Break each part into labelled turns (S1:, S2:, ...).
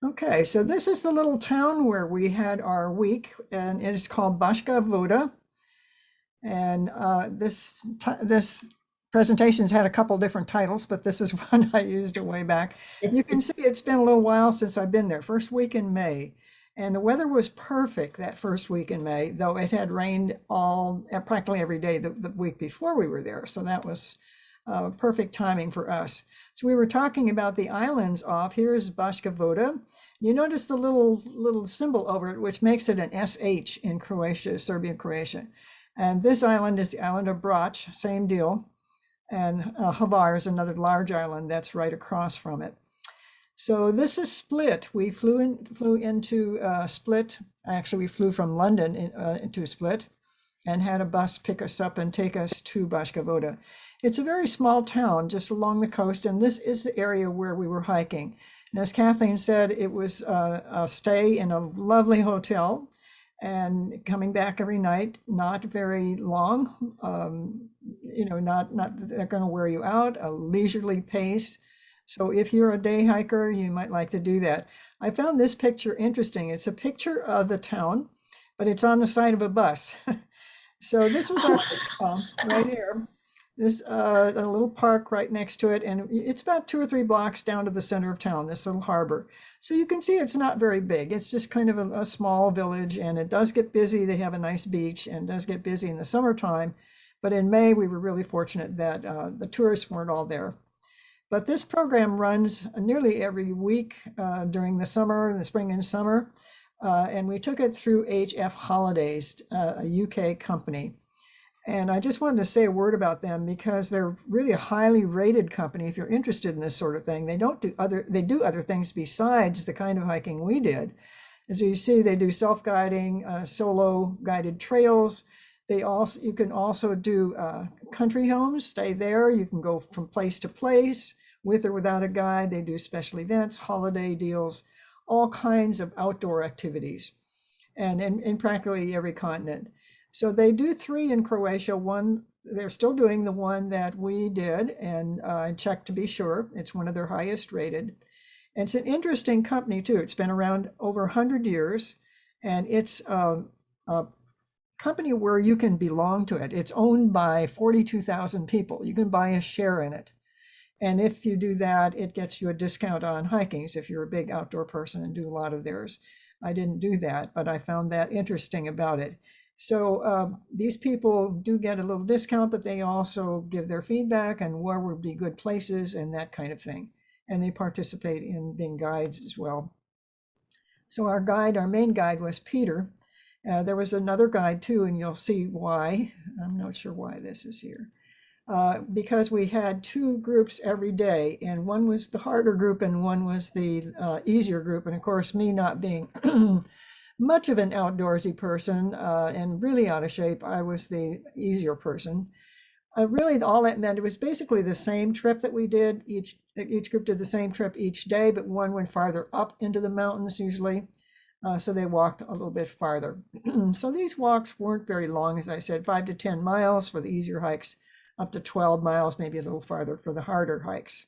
S1: Okay, so this is the little town where we had our week, and it is called Bashka Voda. And this presentation's had a couple different titles, but this is one I used way back. You can see it's been a little while since I've been there, first week in May. And the weather was perfect that first week in May, though it had rained practically every day the week before we were there. So that was perfect timing for us. So we were talking about the islands off. Here's Bashka Voda. You notice the little symbol over it, which makes it an SH in Croatia, Serbia, Croatia. And this island is the island of Brač, same deal. And Hvar is another large island that's right across from it. So this is Split. We flew into Split. Actually, we flew from London into Split and had a bus pick us up and take us to Bashka Voda. It's a very small town just along the coast, and this is the area where we were hiking. And as Kathleen said, it was a stay in a lovely hotel and coming back every night, not very long, not they're going to wear you out, a leisurely pace. So if you're a day hiker, you might like to do that. I found this picture interesting. It's a picture of the town, but it's on the side of a bus. So this was our hotel right here. There's a little park right next to it, and it's about 2 or 3 blocks down to the center of town, this little harbor. So you can see it's not very big. It's just kind of a small village, and it does get busy. They have a nice beach and does get busy in the summertime. But in May, we were really fortunate that the tourists weren't all there. But this program runs nearly every week during the summer, the spring and summer. And we took it through HF Holidays, a UK company. And I just wanted to say a word about them because they're really a highly rated company. If you're interested in this sort of thing, they do other things besides the kind of hiking we did. As you see, they do self-guiding, solo guided trails. You can also do country homes, stay there. You can go from place to place with or without a guide. They do special events, holiday deals, all kinds of outdoor activities, and in practically every continent. So they do 3 in Croatia. One, they're still doing the one that we did, and I checked to be sure. It's one of their highest rated. And it's an interesting company too. It's been around over 100 years, and it's a company where you can belong to it. It's owned by 42,000 people. You can buy a share in it. And if you do that, it gets you a discount on hikings if you're a big outdoor person and do a lot of theirs. I didn't do that, but I found that interesting about it. So these people do get a little discount, but they also give their feedback on where would be good places and that kind of thing. And they participate in being guides as well. So our main guide was Peter. There was another guide too, and you'll see why. I'm not sure why this is here. Because we had 2 groups every day, and one was the harder group and one was the easier group. And of course, me not being much of an outdoorsy person and really out of shape, I was the easier person. Really, all that meant it was basically the same trip that we did. Each group did the same trip each day, but one went farther up into the mountains usually. So they walked a little bit farther. So these walks weren't very long, as I said, 5 to 10 miles for the easier hikes, up to 12 miles, maybe a little farther for the harder hikes.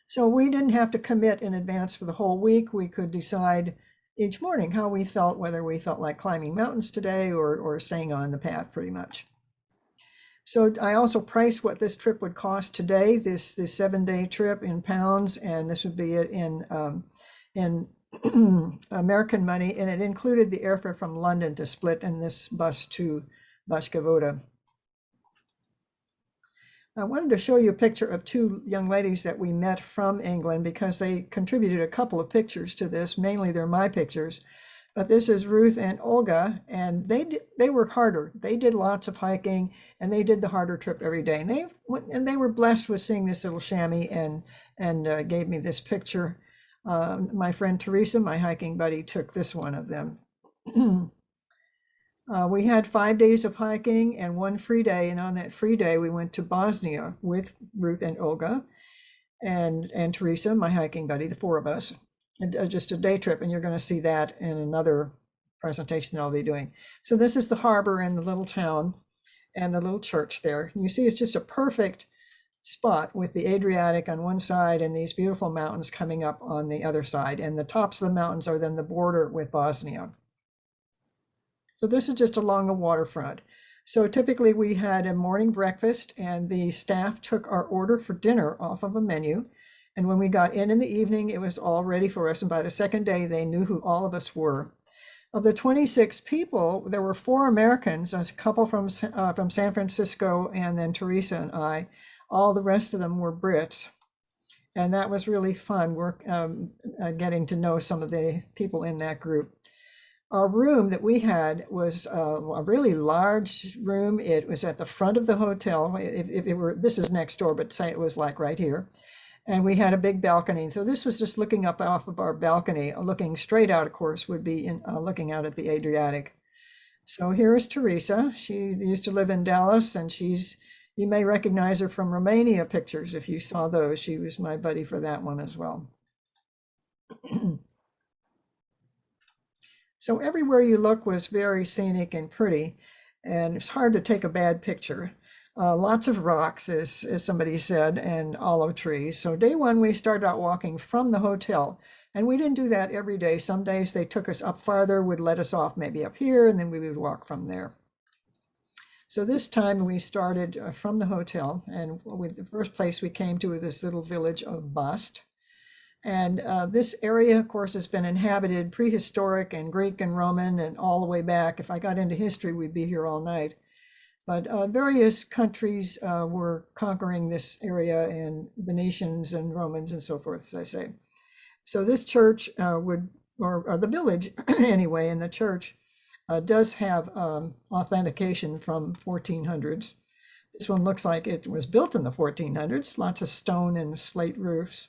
S1: So we didn't have to commit in advance for the whole week. We could decide each morning how we felt, whether we felt like climbing mountains today or staying on the path pretty much. So I also priced what this trip would cost today, this 7-day trip in pounds, and this would be it in American money, and it included the airfare from London to Split and this bus to Bashka Voda. I wanted to show you a picture of 2 young ladies that we met from England because they contributed a couple of pictures to this. Mainly they're my pictures, but this is Ruth and Olga, and they work harder. They did lots of hiking, and they did the harder trip every day. And they were blessed with seeing this little chamois and gave me this picture. My friend Teresa, my hiking buddy, took this one of them. We had 5 days of hiking and 1 free day, and on that free day we went to Bosnia with Ruth and Olga and Teresa, my hiking buddy, the 4 of us, and just a day trip, and you're going to see that in another presentation I'll be doing. So this is the harbor and the little town and the little church there. You see it's just a perfect spot with the Adriatic on one side and these beautiful mountains coming up on the other side. And the tops of the mountains are then the border with Bosnia. So this is just along the waterfront. So typically we had a morning breakfast and the staff took our order for dinner off of a menu. And when we got in the evening, it was all ready for us. And by the second day, they knew who all of us were. Of the 26 people, there were 4 Americans, a couple from San Francisco, and then Teresa and I. All the rest of them were Brits. And that was really fun. We're getting to know some of the people in that group. Our room that we had was a really large room. It was at the front of the hotel. If it were, this is next door, but say it was like right here. And we had a big balcony. So this was just looking up off of our balcony, looking straight out, of course, would be looking out at the Adriatic. So here is Teresa. She used to live in Dallas, and you may recognize her from Romania pictures if you saw those. She was my buddy for that one as well. So everywhere you look was very scenic and pretty, and it's hard to take a bad picture. Lots of rocks, as somebody said, and olive trees. So day one, we started out walking from the hotel, and we didn't do that every day. Some days they took us up farther, would let us off maybe up here, and then we would walk from there. So this time we started from the hotel, and the first place we came to was this little village of Bast. And this area, of course, has been inhabited prehistoric and Greek and Roman and all the way back. If I got into history, we'd be here all night. But various countries were conquering this area, and Venetians and Romans and so forth, as I say. So this church or the village anyway, and the church does have authentication from 1400s. This one looks like it was built in the 1400s, lots of stone and slate roofs.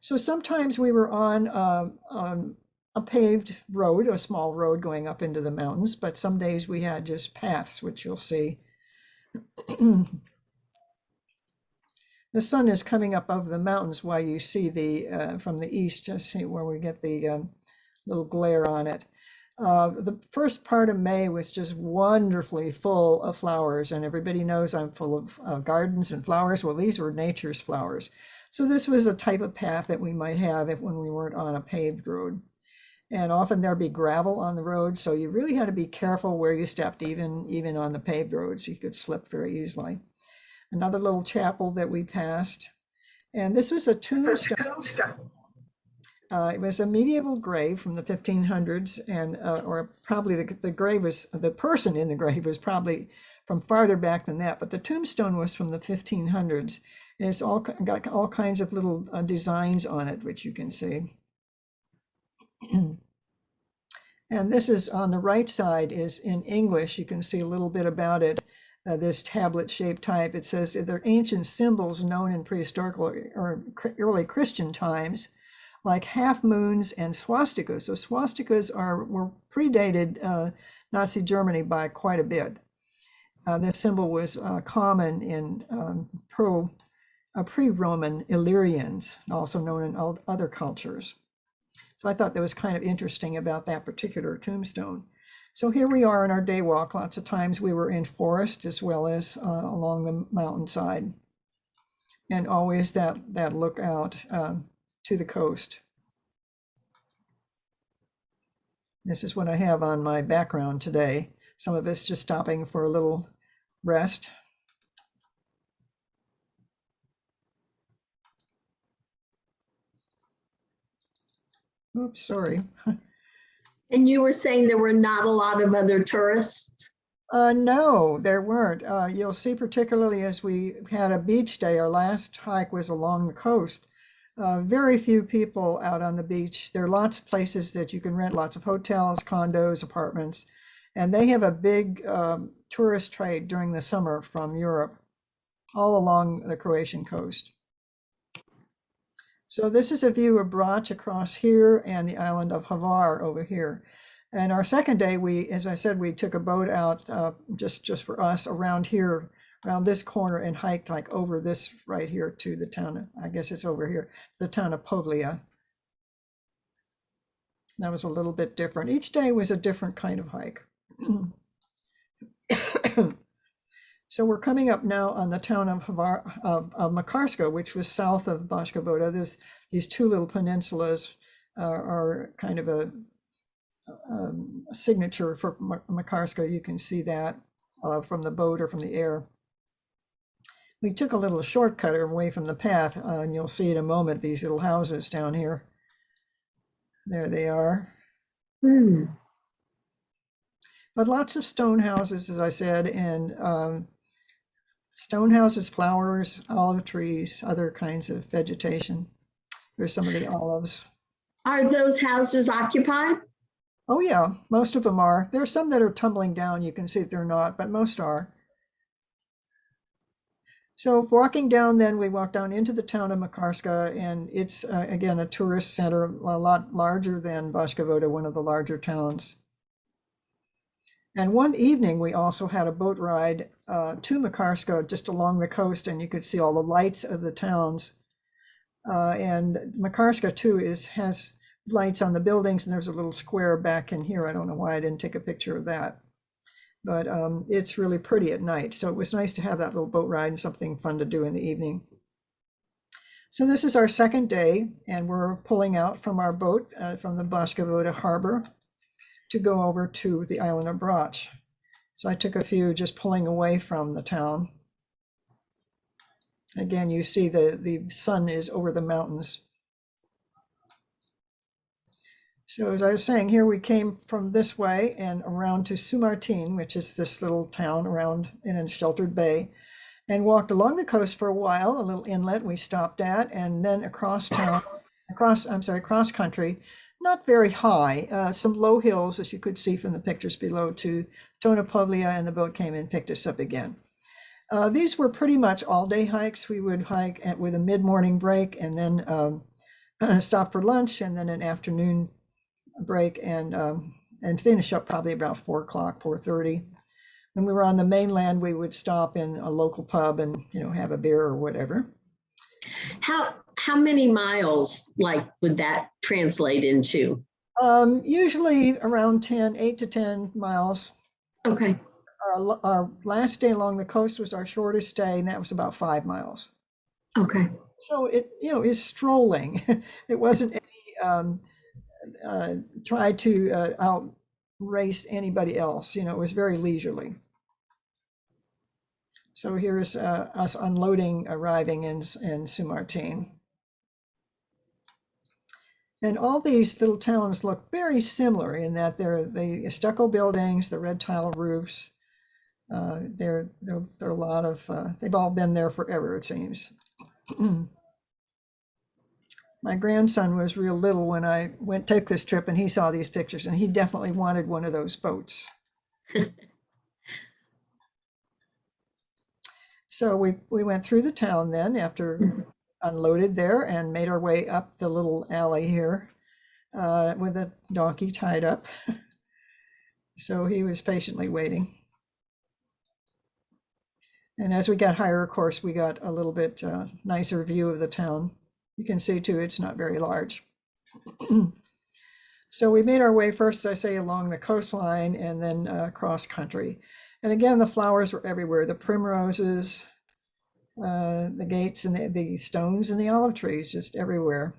S1: So sometimes we were on a paved road, a small road going up into the mountains, but some days we had just paths, which you'll see. The sun is coming up over the mountains while you see from the east, to see where we get the little glare on it. The first part of May was just wonderfully full of flowers, and everybody knows I'm full of gardens and flowers. Well, these were nature's flowers. So this was a type of path that we might have when we weren't on a paved road. And often there'd be gravel on the road, so you really had to be careful where you stepped, even on the paved roads. You could slip very easily. Another little chapel that we passed. And this was a tombstone. It was a medieval grave from the 1500s, and or probably the grave was, the person in the grave was probably from farther back than that, but the tombstone was from the 1500s. And it's got all kinds of little designs on it, which you can see. And this is on the right side is in English. You can see a little bit about it, this tablet-shaped type. It says they're ancient symbols known in prehistoric or early Christian times, like half moons and swastikas. So swastikas were predated Nazi Germany by quite a bit. This symbol was common in pre-Roman Illyrians, also known in other cultures. So I thought that was kind of interesting about that particular tombstone. So here we are in our day walk. Lots of times we were in forest as well as along the mountainside, and always that look out to the coast. This is what I have on my background today. Some of us just stopping for a little rest. Oops, sorry.
S2: And you were saying there were not a lot of other tourists?
S1: No, there weren't. You'll see, particularly as we had a beach day, our last hike was along the coast. Very few people out on the beach. There are lots of places that you can rent, lots of hotels, condos, apartments, and they have a big tourist trade during the summer from Europe, all along the Croatian coast. So this is a view of Brač across here and the island of Hvar over here. And our second day, as I said, we took a boat out just for us around here, around this corner, and hiked like over this right here to the town, I guess it's over here, the town of Povlija. That was a little bit different. Each day was a different kind of hike. So we're coming up now on the town of Makarska, which was south of Baška Voda. These two little peninsulas are kind of a signature for Makarska. You can see that from the boat or from the air. We took a little shortcut away from the path, and you'll see in a moment these little houses down here. There they are.
S2: Hmm.
S1: But lots of stone houses, as I said, and stone houses, flowers, olive trees, other kinds of vegetation. There's some of the olives.
S2: Are those houses occupied?
S1: Oh yeah, most of them are. There are some that are tumbling down. You can see that they're not, but most are. So walking down, then we walk down into the town of Makarska, and it's again a tourist center, a lot larger than Baška Voda, one of the larger towns. And one evening we also had a boat ride to Makarska, just along the coast, and you could see all the lights of the towns. And Makarska too has lights on the buildings, and there's a little square back in here. I don't know why I didn't take a picture of that. But it's really pretty at night. So it was nice to have that little boat ride and something fun to do in the evening. So this is our second day, and we're pulling out from our boat from the Baška Voda harbor to go over to the island of Brač. So I took a few just pulling away from the town. Again, you see the sun is over the mountains. So as I was saying, here we came from this way and around to Sumartin, which is this little town around in a sheltered bay, and walked along the coast for a while, a little inlet we stopped at, and then across town, cross country, not very high, some low hills, as you could see from the pictures below, to Tonapovlia, and the boat came and picked us up again. These were pretty much all-day hikes. We would hike with a mid-morning break and then stop for lunch, and then an afternoon break, and finish up probably about 4 o'clock, 4:30. When we were on the mainland, we would stop in a local pub and have a beer or whatever.
S2: How many miles would that translate into?
S1: Usually around 8 to 10 miles.
S2: Okay.
S1: Our last day along the coast was our shortest day, and that was about 5 miles.
S2: Okay.
S1: So it is strolling. It wasn't any try to outrace anybody else. It was very leisurely. So here's us unloading, arriving in Sumartin. And all these little towns look very similar in that they're the stucco buildings, the red tile roofs. There are a lot of, they've all been there forever, it seems. My grandson was real little when I took this trip, and he saw these pictures, and he definitely wanted one of those boats. So we went through the town then after unloaded there and made our way up the little alley here with a donkey tied up. So he was patiently waiting. And as we got higher, of course, we got a little bit nicer view of the town. You can see too, it's not very large. So we made our way first, as I say, along the coastline and then across country. And again, the flowers were everywhere, the primroses, the gates, and the stones, and the olive trees, just everywhere.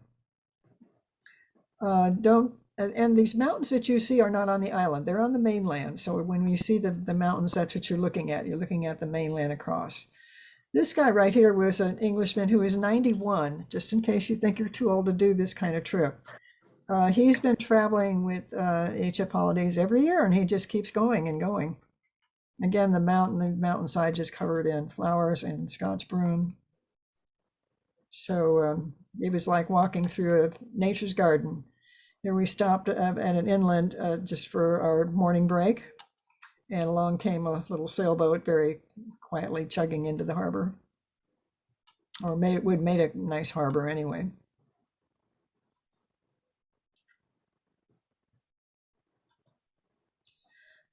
S1: And these mountains that you see are not on the island, they're on the mainland. So when you see the mountains, that's what you're looking at. You're looking at the mainland across. This guy right here was an Englishman who is 91, just in case you think you're too old to do this kind of trip. He's been traveling with HF Holidays every year, and he just keeps going and going. Again, the mountainside just covered in flowers and Scotch broom. So it was like walking through a nature's garden. Here we stopped at an inland just for our morning break, and along came a little sailboat very quietly chugging into the harbor, or made a nice harbor anyway.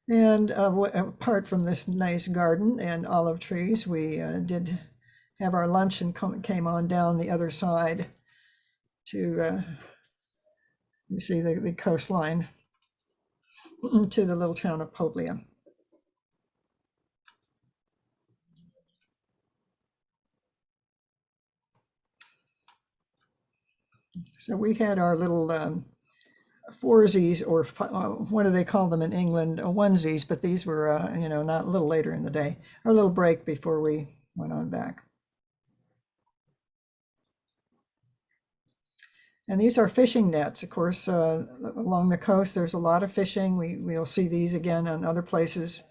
S1: And apart from this nice garden and olive trees, we did have our lunch and came on down the other side to, you see the coastline, to the little town of Povlia. So we had our little foursies, or what do they call them in England? Onesies, but these were, not a little later in the day, our little break before we went on back. And these are fishing nets, of course, along the coast. There's a lot of fishing. We'll see these again on other places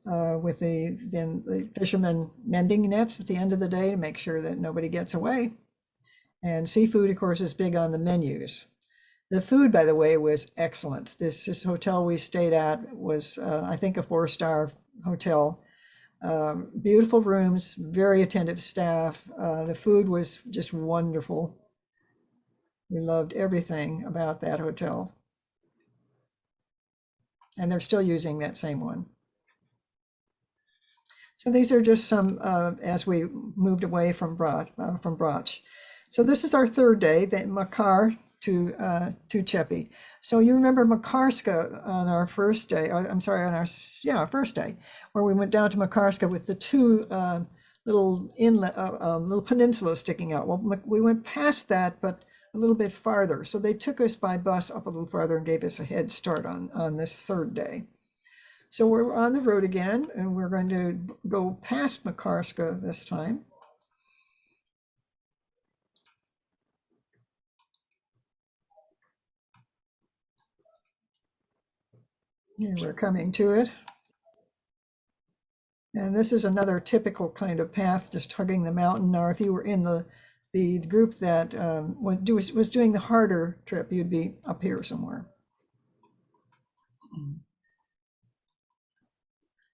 S1: with the fishermen mending nets at the end of the day to make sure that nobody gets away. And seafood, of course, is big on the menus. The food, by the way, was excellent. This hotel we stayed at was, I think, a 4-star hotel. Beautiful rooms, very attentive staff. The food was just wonderful. We loved everything about that hotel. And they're still using that same one. So these are just some, as we moved away from Brach. So this is our third day, the Makar to Chepi. So you remember Makarska on our first day, I'm sorry, on our first day, where we went down to Makarska with the two little inlet, little peninsulas sticking out. Well, we went past that, but a little bit farther. So they took us by bus up a little farther and gave us a head start on this third day. So we're on the road again, and we're going to go past Makarska this time. Yeah, we're coming to it. And this is another typical kind of path, just hugging the mountain. Or if you were in the group that was doing the harder trip, you'd be up here somewhere.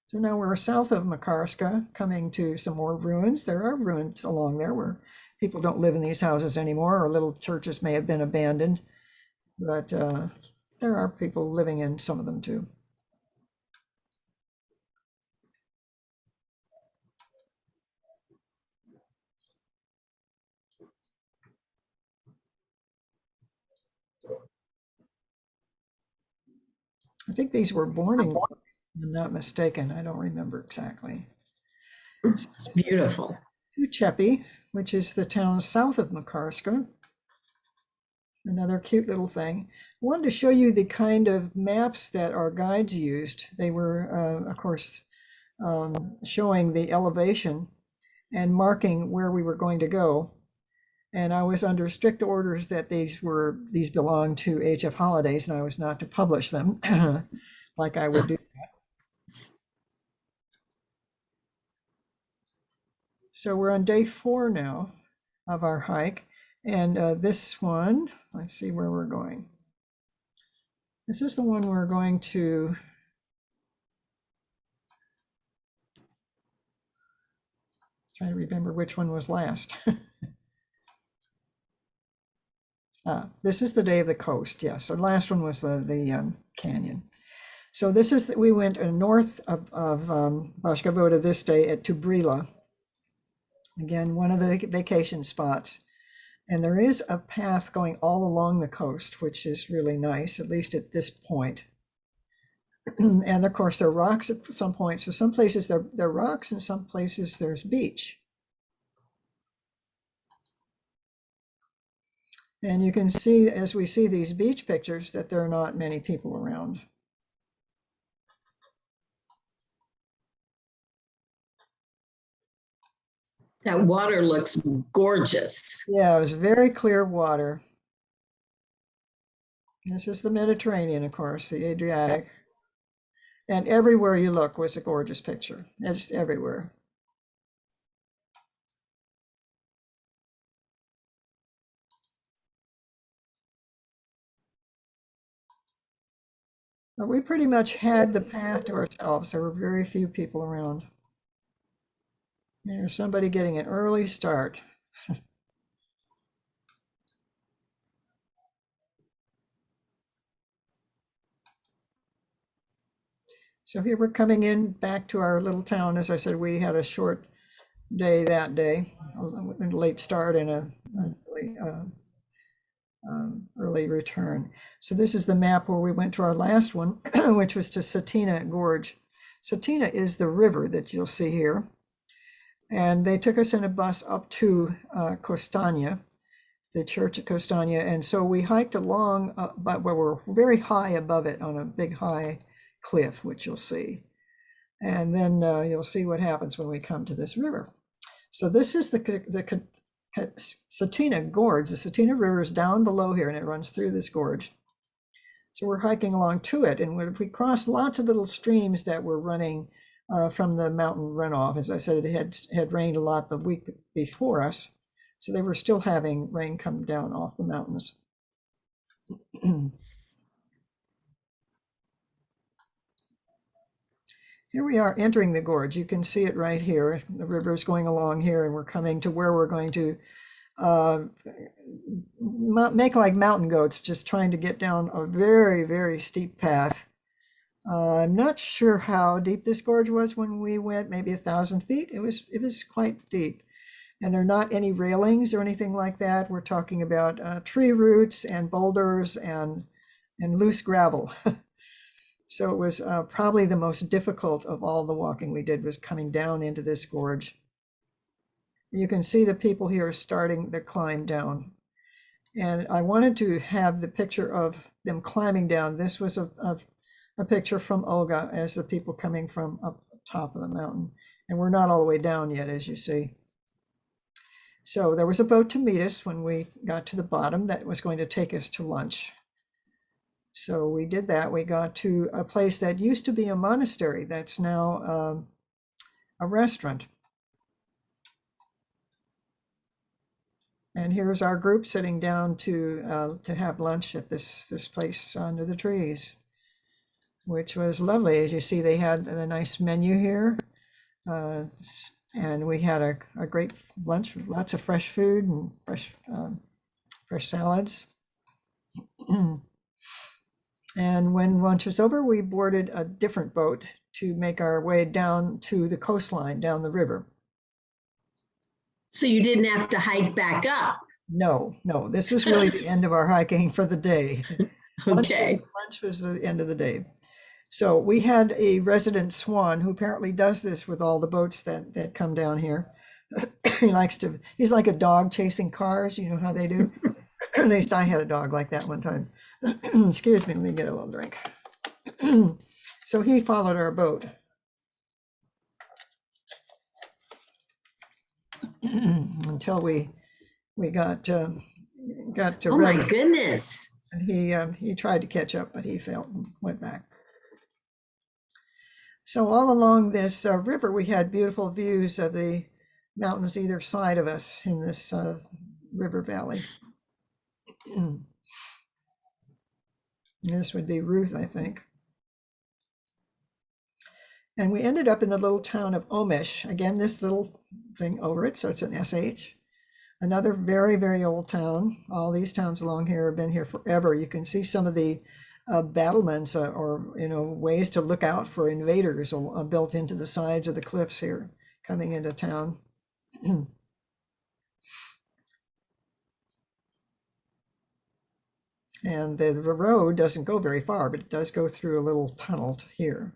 S1: So now we're south of Makarska, coming to some more ruins. There are ruins along there where people don't live in these houses anymore, or little churches may have been abandoned, but there are people living in some of them too. I think these were Borning, if I'm not mistaken. I don't remember exactly.
S2: It's beautiful.
S1: Chepi, which is the town south of Makarska. Another cute little thing. I wanted to show you the kind of maps that our guides used. They were, of course, showing the elevation and marking where we were going to go. And I was under strict orders that these belonged to HF Holidays, and I was not to publish them like I would do. So we're on day 4 now of our hike. And this one, let's see where we're going. This is the one we're going to try to remember which one was last. This is the day of the coast, yes. So the last one was the canyon. So this is, we went north of Baška Voda this day to Brila. Again, one of the vacation spots. And there is a path going all along the coast, which is really nice, at least at this point. And of course, there are rocks at some points. So some places there are rocks, and some places there's beach. And you can see, as we see these beach pictures, that there are not many people around.
S2: That water looks gorgeous.
S1: Yeah, it was very clear water. This is the Mediterranean, of course, the Adriatic. And everywhere you look was a gorgeous picture. It's everywhere. But we pretty much had the path to ourselves. There were very few people around. There's somebody getting an early start. So here we're coming in back to our little town. As I said, we had a short day that day, a late start and a early return. So this is the map where we went to our last one, which was to Satina Gorge. Satina is the river that you'll see here. And they took us in a bus up to Costania. the church at Costania. And so we hiked along, but where we're very high above it on a big high cliff, which you'll see. And then you'll see what happens when we come to this river. So this is the Cetina Gorge. The Cetina River is down below here and it runs through this gorge. So we're hiking along to it, and we crossed lots of little streams that were running from the mountain runoff. As I said, it had rained a lot the week before us, so they were still having rain come down off the mountains. Here we are entering the gorge. You can see it right here. The river is going along here, and we're coming to where we're going to make like mountain goats, just trying to get down a very, very steep path. I'm not sure how deep this gorge was when we went, maybe 1,000 feet. It was quite deep. And there are not any railings or anything like that. We're talking about tree roots and boulders and loose gravel. So it was probably the most difficult of all the walking we did was coming down into this gorge. You can see the people here starting the climb down. And I wanted to have the picture of them climbing down. This was a picture from Olga as the people coming from up top of the mountain. And we're not all the way down yet, as you see. So there was a boat to meet us when we got to the bottom that was going to take us to lunch. So we did that. We got to a place that used to be a monastery that's now a restaurant. And here's our group sitting down to have lunch at this place under the trees, which was lovely. As you see, they had a nice menu here, and we had a great lunch with lots of fresh food and fresh salads. And when lunch was over, we boarded a different boat to make our way down to the coastline, down the river.
S2: So you didn't have to hike back up?
S1: No, this was really the end of our hiking for the day.
S2: Okay.
S1: Lunch was the end of the day. So we had a resident swan who apparently does this with all the boats that come down here. He's like a dog chasing cars, you know how they do? At least I had a dog like that one time. Excuse me, let me get a little drink. So he followed our boat. Until we got to
S2: Oh my goodness.
S1: And he tried to catch up, but he failed and went back. So all along this river, we had beautiful views of the mountains either side of us in this river valley. This would be Ruth, I think. And we ended up in the little town of Omish. Again, this little thing over it, so it's an SH. Another very, very old town. All these towns along here have been here forever. You can see some of the battlements or ways to look out for invaders built into the sides of the cliffs here coming into town. And the road doesn't go very far, but it does go through a little tunnel here.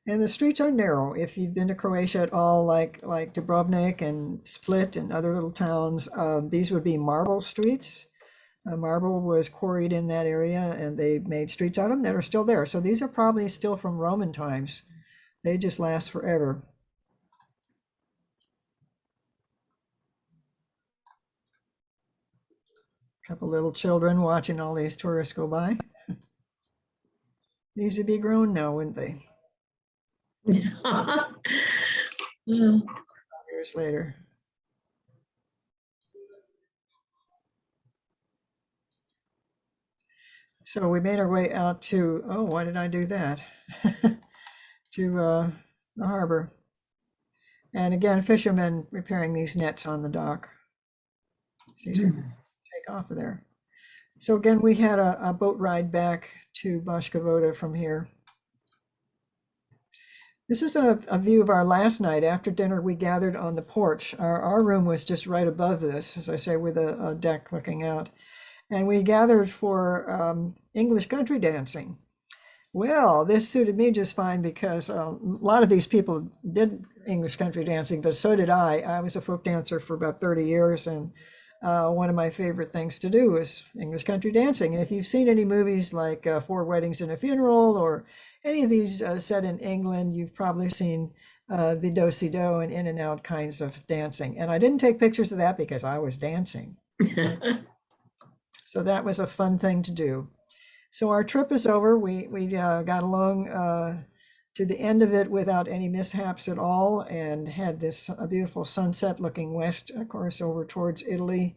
S1: And the streets are narrow. If you've been to Croatia at all, like Dubrovnik and Split and other little towns, these would be marble streets. Marble was quarried in that area, and they made streets out of them that are still there. So these are probably still from Roman times. They just last forever. A couple little children watching all these tourists go by. These would be grown now, wouldn't they? Years later. So we made our way out to, oh, why did I do that? To the harbor. And again, fishermen repairing these nets on the dock. See some take off of there. So again, we had a boat ride back to Baška Voda from here. This is a view of our last night. After dinner, we gathered on the porch. Our room was just right above this, as I say, with a deck looking out. And we gathered for English country dancing. Well, this suited me just fine because a lot of these people did English country dancing, but so did I. I was a folk dancer for about 30 years, and one of my favorite things to do is English country dancing. And if you've seen any movies like Four Weddings and a Funeral or any of these set in England, you've probably seen the do-si-do and in and out kinds of dancing. And I didn't take pictures of that because I was dancing. So that was a fun thing to do. So our trip is over. We got along to the end of it without any mishaps at all, and had this beautiful sunset looking west, of course, over towards Italy,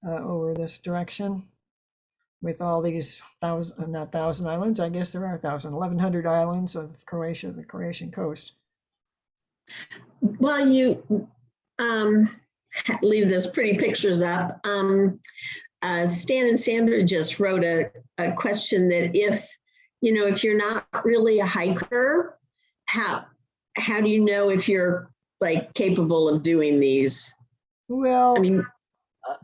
S1: over this direction, with all these not thousand islands. I guess there are 1,100 islands of Croatia, the Croatian coast.
S2: Well, you leave those pretty pictures up. Stan and Sandra just wrote a question that if you're not really a hiker, how do you know if you're like capable of doing these?
S1: Well,
S2: I mean,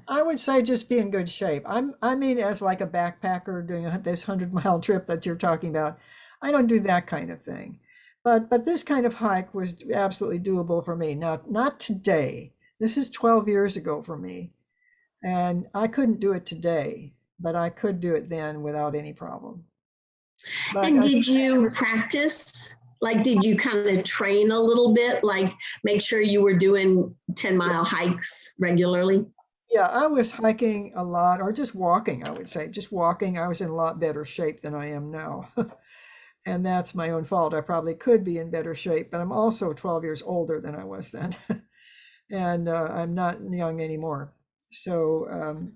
S1: I would say just be in good shape. I mean, as like a backpacker doing this 100-mile trip that you're talking about, I don't do that kind of thing. But this kind of hike was absolutely doable for me. Now, not today. This is 12 years ago for me. And I couldn't do it today, but I could do it then without any problem. But
S2: and did you practice? Like, did you kind of train a little bit? Like, make sure you were doing 10-mile hikes regularly?
S1: Yeah, I was hiking a lot, or just walking, I would say. Just walking. I was in a lot better shape than I am now. And that's my own fault. I probably could be in better shape, but I'm also 12 years older than I was then. And I'm not young anymore. So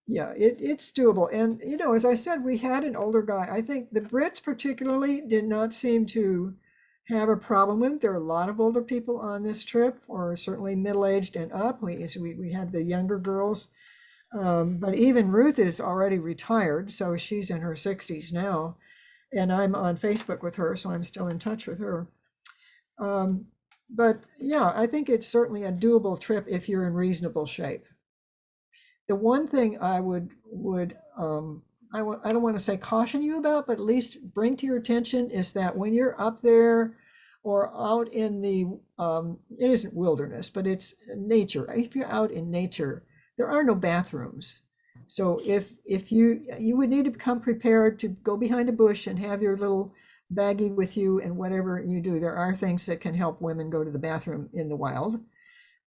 S1: yeah, it's doable. And as I said, we had an older guy. I think the Brits particularly did not seem to have a problem with it. There are a lot of older people on this trip, or certainly middle-aged and up. We had the younger girls. But even Ruth is already retired, so she's in her 60s now. And I'm on Facebook with her, so I'm still in touch with her. But yeah, I think it's certainly a doable trip if you're in reasonable shape. The one thing I don't want to say caution you about, but at least bring to your attention is that when you're up there or out in the, it isn't wilderness, but it's nature. If you're out in nature, there are no bathrooms. So if you would need to become prepared to go behind a bush and have your little baggie with you, and whatever you do, there are things that can help women go to the bathroom in the wild.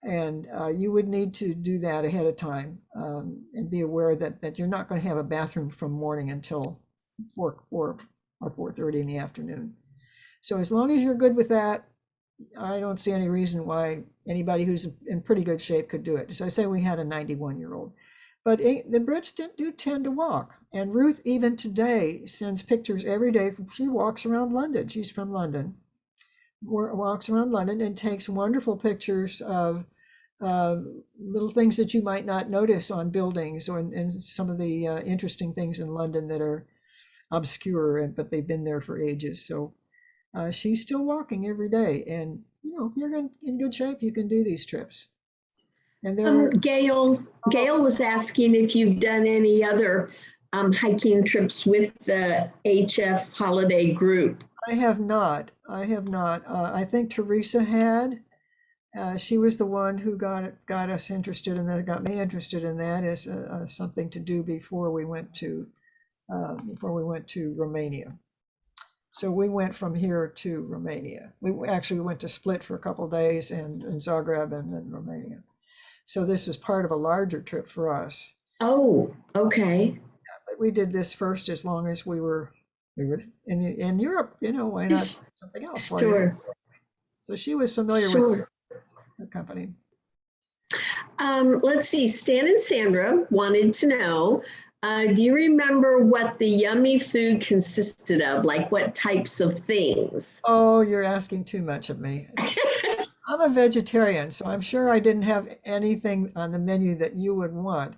S1: And you would need to do that ahead of time, and be aware that you're not going to have a bathroom from morning until 4 or 4:30 in the afternoon. So as long as you're good with that, I don't see any reason why anybody who's in pretty good shape could do it. As I say, we had a 91-year-old. But the Brits do tend to walk. And Ruth, even today, sends pictures every day. She walks around London. She's from London. Walks around London and takes wonderful pictures of little things that you might not notice on buildings, or and some of the interesting things in London that are obscure, but they've been there for ages. So she's still walking every day. And if you're in good shape, you can do these trips. And
S2: Gail was asking if you've done any other hiking trips with the HF holiday group.
S1: I have not. I think Teresa had. She was the one who got us interested, and that got me interested in that as something to do before we went to Romania. So we went from here to Romania. We actually went to Split for a couple of days, and Zagreb, and then Romania. So this was part of a larger trip for us.
S2: Oh, okay.
S1: But we did this first as long as we were in Europe. Why not something else?
S2: Sure.
S1: So she was familiar with the company.
S2: Let's see. Stan and Sandra wanted to know, do you remember what the yummy food consisted of? Like what types of things?
S1: Oh, you're asking too much of me. I'm a vegetarian, so I'm sure I didn't have anything on the menu that you would want.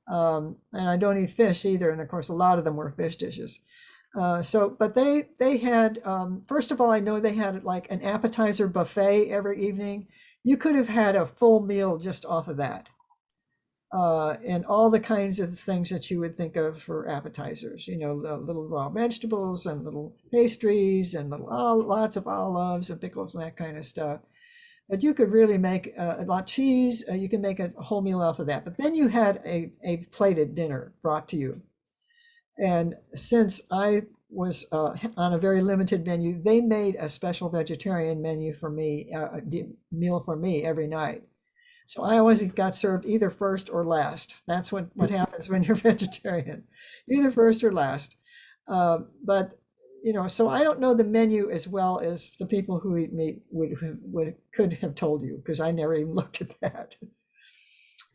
S1: And I don't eat fish either. And of course, a lot of them were fish dishes. But they had, first of all, I know they had like an appetizer buffet every evening. You could have had a full meal just off of that. And all the kinds of things that you would think of for appetizers, little raw vegetables and little pastries and lots of olives and pickles and that kind of stuff. But you could really make a lot of cheese. You can make a whole meal off of that. But then you had a plated dinner brought to you. And since I was on a very limited menu, they made a special vegetarian menu for me, meal for me every night. So I always got served either first or last. That's what happens when you're vegetarian, either first or last. But so I don't know the menu as well as the people who eat meat could have told you, because I never even looked at that.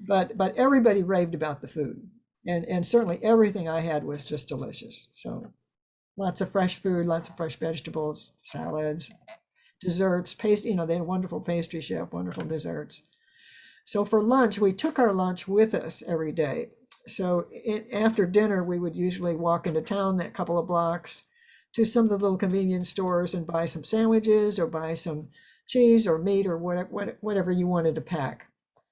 S1: But everybody raved about the food, and certainly everything I had was just delicious. So lots of fresh food, lots of fresh vegetables, salads, desserts, pastry. They had a wonderful pastry chef, wonderful desserts. So for lunch, we took our lunch with us every day. So after dinner, we would usually walk into town that couple of blocks to some of the little convenience stores and buy some sandwiches or buy some cheese or meat or whatever you wanted to pack.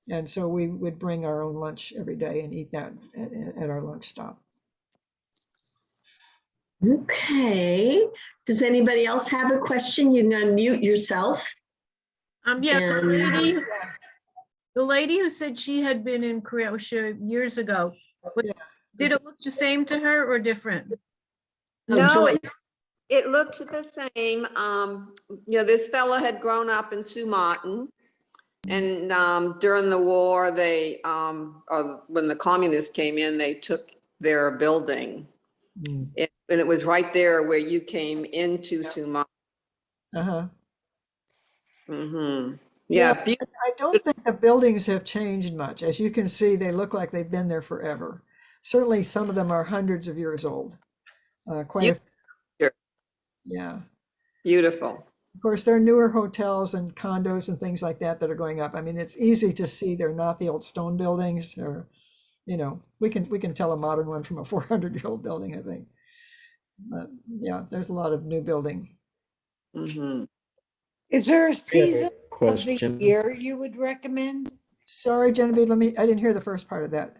S1: And so we would bring our own lunch every day and eat that at our lunch stop.
S2: Okay. Does anybody else have a question? You can unmute yourself.
S3: Yeah,
S2: And
S3: the lady who said she had been in Croatia years ago,
S1: Yeah.
S3: did it look the same to her or different?
S2: oh,
S4: No,
S2: Joyce.
S4: it looked the same. This fella had grown up in Sumatin, and during the war, when the communists came in, they took their building,
S1: Mm.
S4: and it was right there where you came into Sumatin.
S1: Uh-huh.
S4: Mm-hmm.
S1: Yeah,
S4: Yeah,
S1: I don't think the buildings have changed much. As you can see, they look like they've been there forever. Certainly, some of them are hundreds of years old. Yeah.
S4: beautiful.
S1: Of course, there are newer hotels and condos and things like that that are going up. I mean, it's easy to see they're not the old stone buildings. They're, we can tell a modern one from a 400-year-old building, I think. But yeah, there's a lot of new building.
S4: Mm-hmm.
S5: Is there a season of the
S6: Question.
S5: year you would recommend?
S1: Sorry, Genevieve, I didn't hear the first part of that.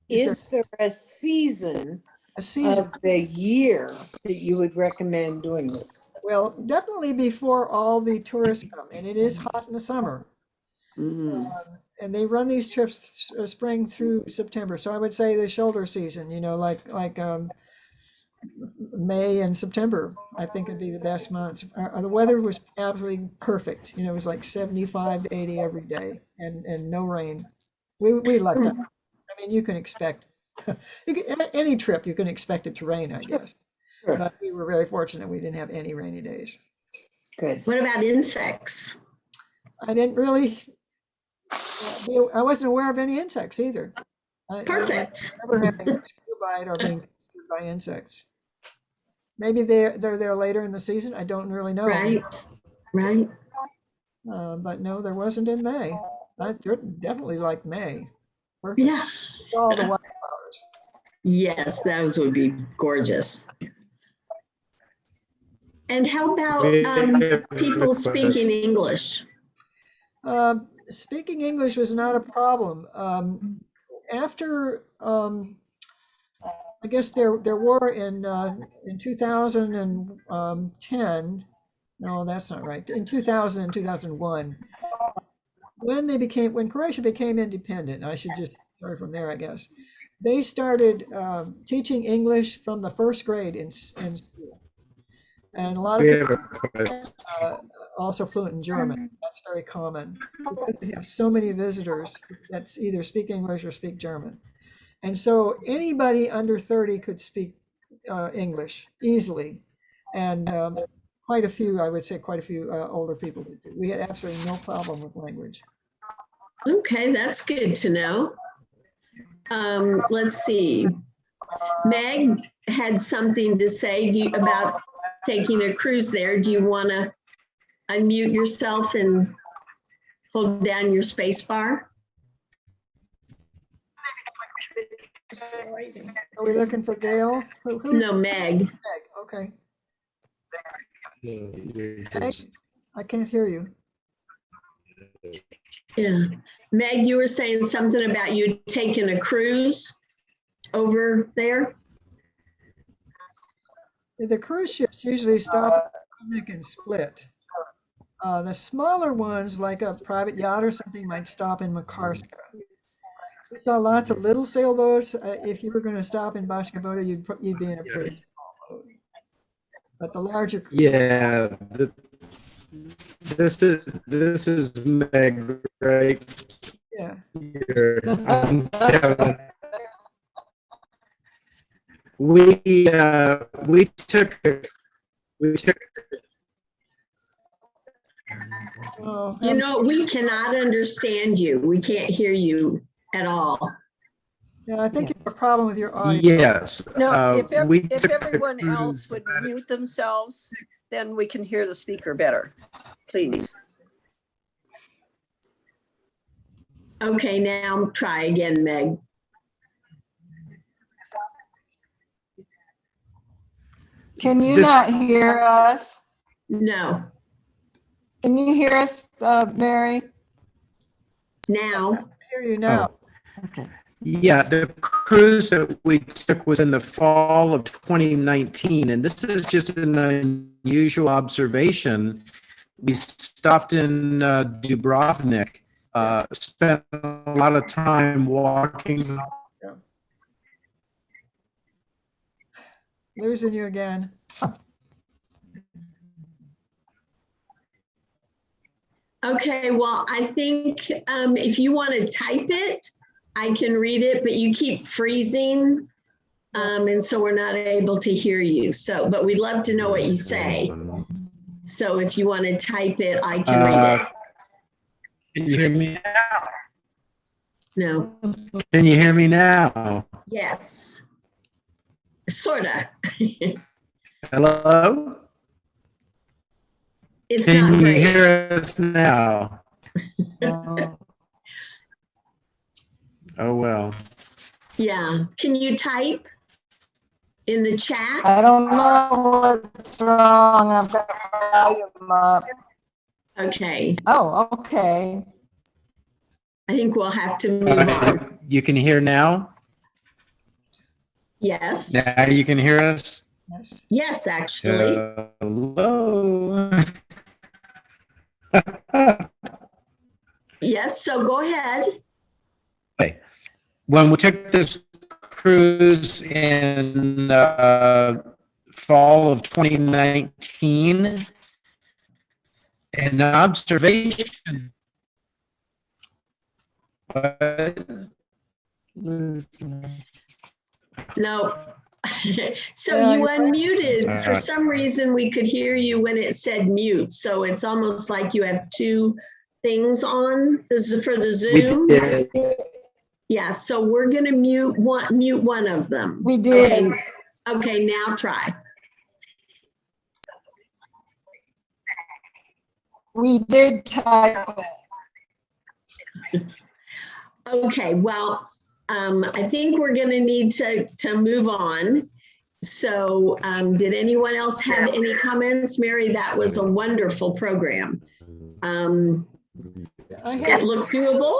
S5: Is there a season
S1: A season?
S5: of the year that you would recommend doing this?
S1: Well, definitely before all the tourists come, and it is hot in the summer.
S4: Mm-hmm.
S1: And they run these trips spring through September. So I would say the shoulder season, like May and September, I think would be the best months. The weather was absolutely perfect. It was like 75 to 80 every day and no rain. We lucked out. I mean, you can expect any trip, you can expect it to rain, I guess.
S5: Sure.
S1: But we were very fortunate we didn't have any rainy days.
S5: Good.
S2: What about insects?
S1: I didn't really, I wasn't aware of any insects either.
S2: Perfect.
S1: I never having a mosquito bite or being pestered by insects. Maybe they're there later in the season. I don't really know.
S2: Right.
S1: But no, there wasn't in May. I definitely like May. Perfect.
S2: Yeah.
S1: All the wildflowers.
S2: Yes, those would be gorgeous. And how about
S6: We have a
S2: people speaking
S6: question.
S2: English?
S1: Speaking English was not a problem. After I guess there were in 2010. No, that's not right. In 2000 and 2001, when Croatia became independent, I should just start from there, I guess. They started teaching English from the first grade in school, and a lot of
S6: We
S1: people
S6: have a question.
S1: also fluent in German. That's very common because they have so many visitors that either speak English or speak German. And so anybody under 30 could speak English easily. And quite a few older people did too. We had absolutely no problem with language.
S2: Okay, that's good to know. Let's see. Meg had something to say about taking a cruise there. Do you want to unmute yourself and hold down your space bar?
S1: Are we looking for Gail? Who?
S2: No, Meg.
S1: Meg. Okay. Meg, I can't hear you.
S2: Yeah. Meg, you were saying something about you taking a cruise over there?
S1: The cruise ships usually stop at Picnic and Split. The smaller ones, like a private yacht or something, might stop in Makarska. We saw lots of little sailboats. If you were going to stop in Bashka Voda, you'd be in a pretty small boat. But the larger,
S6: Yeah, this is Meg right
S1: yeah.
S6: here. Kevin. We took
S1: Oh,
S2: You know, we cannot understand you. We can't hear you at all.
S1: yeah, I think you have a problem with your audio.
S6: yes.
S7: No,
S6: we
S7: if
S6: took a
S7: everyone else
S6: cruise.
S7: would mute themselves, then we can hear the speaker better, please.
S2: Okay, now try again, Meg.
S8: Can you
S6: This-
S8: not hear us?
S2: No,
S8: Can you hear us, Mary?
S2: now.
S1: I hear you now.
S8: Okay.
S6: Yeah, the cruise that we took was in the fall of 2019, and this is just an unusual observation. We stopped in Dubrovnik, spent a lot of time walking.
S1: Losing you again.
S2: Okay, well, I think if you want to type it, I can read it, but you keep freezing. And so we're not able to hear you. So, but we'd love to know what you say. So if you want to type it, I can read it.
S6: Can you hear me now?
S2: No,
S6: Can you hear me now?
S2: yes. Sorta.
S6: Hello?
S2: It's
S6: Can
S2: not
S6: you
S2: great.
S6: hear us now? Oh, well.
S2: Yeah. Can you type in the chat?
S8: I don't know what's wrong. I've got my volume up.
S2: Okay.
S8: Oh, okay.
S2: I think we'll have to move on.
S6: You can hear now?
S2: Yes.
S6: Now you can hear us?
S1: Yes.
S2: Yes, actually.
S6: Hello?
S2: Yes. So go ahead.
S6: Okay. When we took this cruise in fall of 2019, an observation.
S2: No. So
S1: Yeah,
S2: you
S1: you're right.
S2: unmuted. For some reason, we could hear you when it said mute. So it's almost like you have two things on. This is for the
S6: We
S2: Zoom.
S6: did.
S2: Yeah. So we're going to mute one of them.
S8: We did.
S2: Okay. Okay. Now try.
S8: We did type it.
S2: Okay. Well, I think we're going to need to move on. So did anyone else have any comments? Mary, that was a wonderful program.
S1: I
S2: It
S1: had,
S2: looked doable.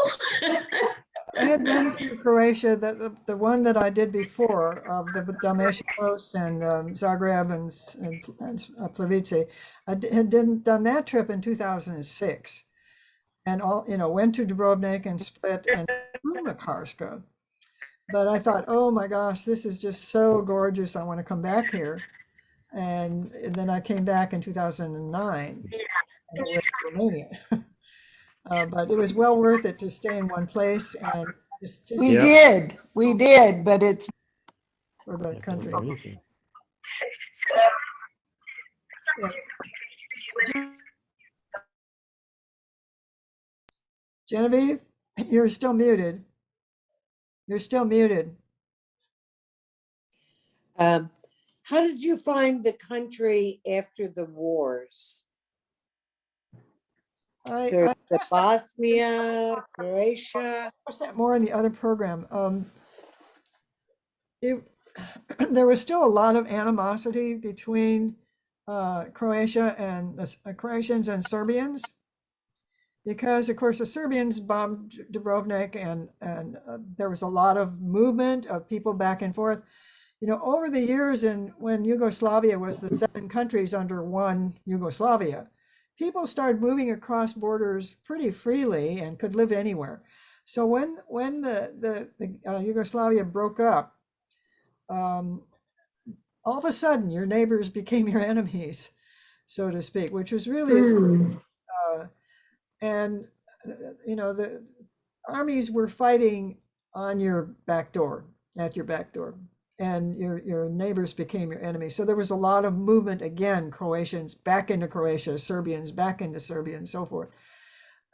S1: I had been to Croatia, the one that I did before, the Dalmatian Coast and Zagreb and Plivice. Had done that trip in 2006, and went to Dubrovnik and Split and Makarska. But I thought, oh my gosh, this is just so gorgeous. I want to come back here. And then I came back in 2009 and went to Romania. But it was well worth it to stay in one place and just
S8: We
S6: Yep.
S8: did, but it's
S1: for the country. Yeah. Genevieve, you're still muted. You're still muted.
S5: How did you find the country after the wars?
S1: I
S5: The
S1: addressed
S5: Bosnia, Croatia?
S1: that more in the other program. There was still a lot of animosity between Croatia and the Croatians and Serbians, because of course the Serbians bombed Dubrovnik, and there was a lot of movement of people back and forth. Over the years, and when Yugoslavia was the 7 countries under one Yugoslavia, people started moving across borders pretty freely and could live anywhere. So when the Yugoslavia broke up, all of a sudden your neighbors became your enemies, so to speak, which was really and the armies were fighting on your back door, at your back door, and your neighbors became your enemies. So there was a lot of movement again, Croatians back into Croatia, Serbians back into Serbia, and so forth.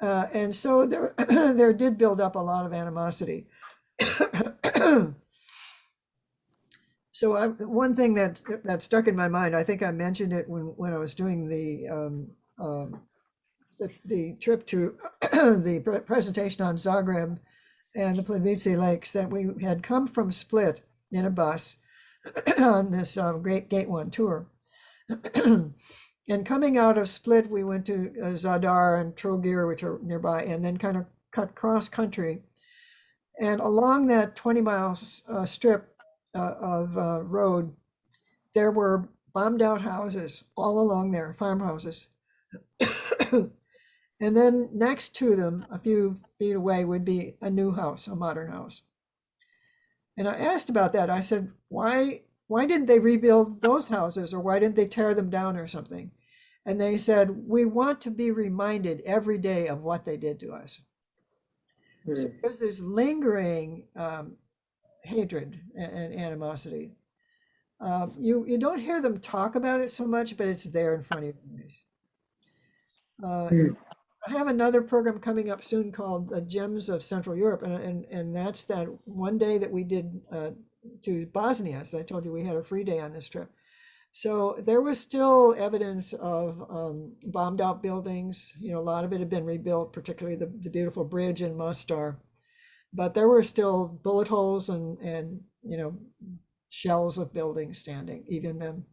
S1: And so there there did build up a lot of animosity. So one thing that stuck in my mind, I think I mentioned it when I was doing the trip to the presentation on Zagreb and the Plitvice Lakes, that we had come from Split in a bus on this great Gate 1 tour. And coming out of Split, we went to Zadar and Trogir, which are nearby, and then kind of cut cross country. And along that 20-mile strip of road, there were bombed out houses all along there, farmhouses. And then next to them, a few feet away, would be a new house, a modern house. And I asked about that. I said, why didn't they rebuild those houses, or why didn't they tear them down or something? And they said, we want to be reminded every day of what they did to us. So there's this lingering hatred and animosity. You don't hear them talk about it so much, but it's there in front of your face. I have another program coming up soon called the Gems of Central Europe, and that's that one day that we did to Bosnia. So I told you we had a free day on this trip. So there was still evidence of bombed out buildings. A lot of it had been rebuilt, particularly the beautiful bridge in Mostar. But there were still bullet holes and shells of buildings standing even then.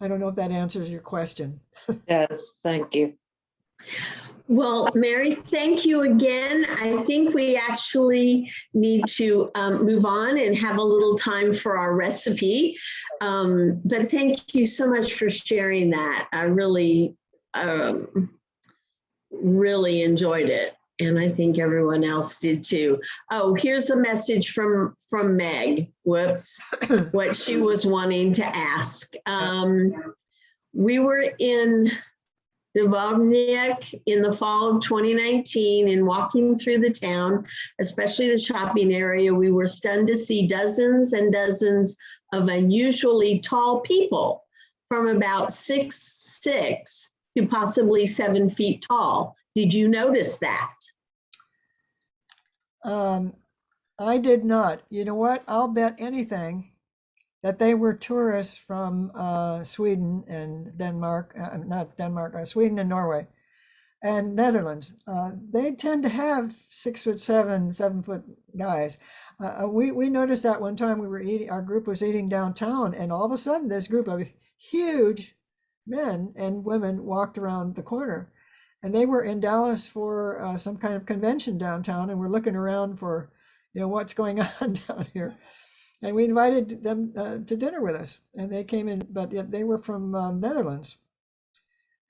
S1: I don't know if that answers your question.
S5: Yes, thank you.
S2: Well, Mary, thank you again. I think we actually need to move on and have a little time for our recipe. But thank you so much for sharing that. I really, really enjoyed it. And I think everyone else did too. Oh, here's a message from Meg. Whoops, what she was wanting to ask. We were in Dubrovnik in the fall of 2019, and walking through the town, especially the shopping area, we were stunned to see dozens and dozens of unusually tall people, from about 6'6" to possibly 7 feet tall. Did you notice that?
S1: I did not. You know what? I'll bet anything that they were tourists from Sweden and Denmark, not Denmark, Sweden and Norway and Netherlands. They tend to have 6'7", 7 foot guys. We noticed that one time we were eating, our group was eating downtown, and all of a sudden this group of huge men and women walked around the corner. And they were in Dallas for some kind of convention downtown, and we're looking around for, what's going on down here. And we invited them to dinner with us, and they came in, but they were from Netherlands.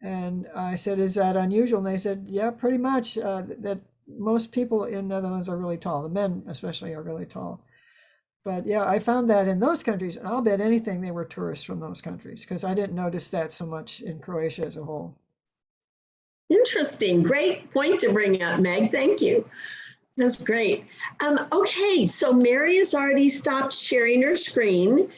S1: And I said, is that unusual? And they said, yeah, pretty much, that most people in Netherlands are really tall. The men especially are really tall. But yeah, I found that in those countries, and I'll bet anything they were tourists from those countries, because I didn't notice that so much in Croatia as a whole.
S2: Interesting. Great point to bring up, Meg. Thank you. That's great. Okay, so Mary has already stopped sharing her screen.